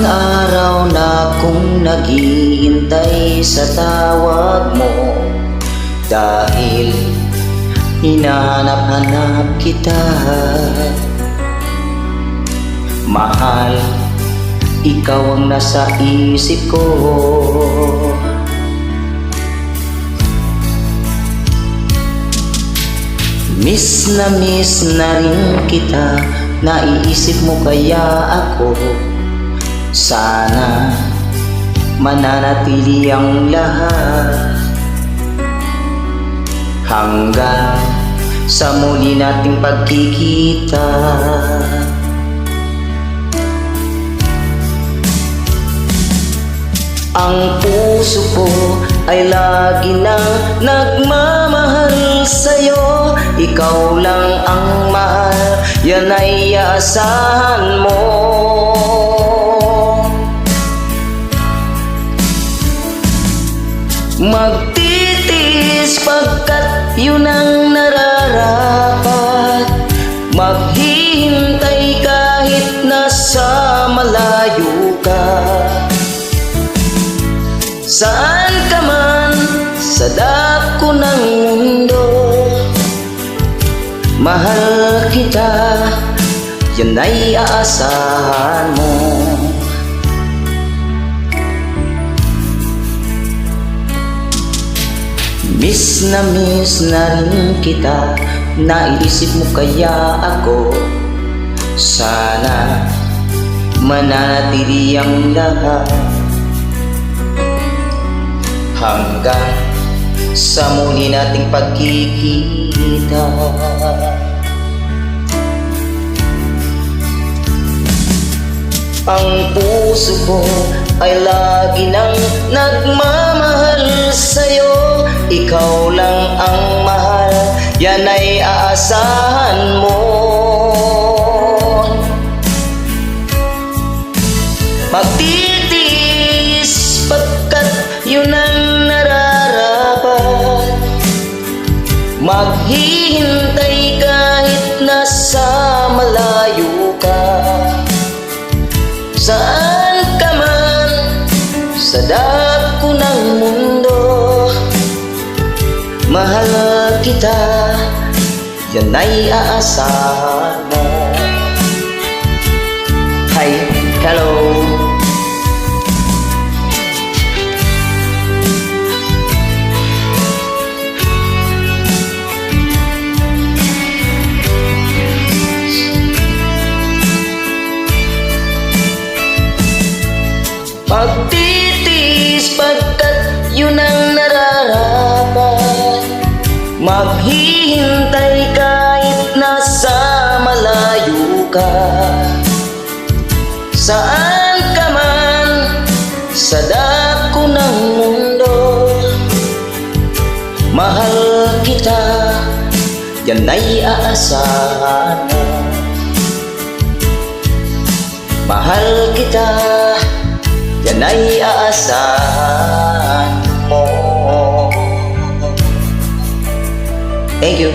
araw na kong naghihintay sa tawag mo, dahil hinahanap-hanap kita. Mahal, ikaw ang nasa isip ko. Miss na rin kita, naiisip mo kaya ako. Sana mananatili ang lahat hanggang sa muli nating pagkikita. Ang puso ko ay lagi nang nagmamahal sa'yo. Ikaw lang ang mahal, yan ay aasahan mo. Magtitiis pagkat yun ang nararapat. Maghihintay kahit nasa malayo ka. Saan ka man sa dako ng mundo, mahal kita, yan ay aasahan mo. Miss na rin kita, naiisip mo kaya ako. Sana mananatili ang lahat hanggang sa muli nating pagkikita. Ang puso ko ay lagi nang nagmamahal sa'yo. Ikaw lang ang mahal, yan ay aasahan mo. Magtitiis pagkat yun ang nararapat. Maghihintay kahit nasa malayo ka. Saan ka man sa dako ng mundo, mahal kita, yan ay aasahan mo. Hi, hello. Magtitiis pagkat yun ang nararapat. Maghihintay kahit nasa malayo ka. Saan ka man sa dako ng mundo, mahal kita, yan ay aasahan mo. Mahal kita, yan ay aasahan mo. Thank you.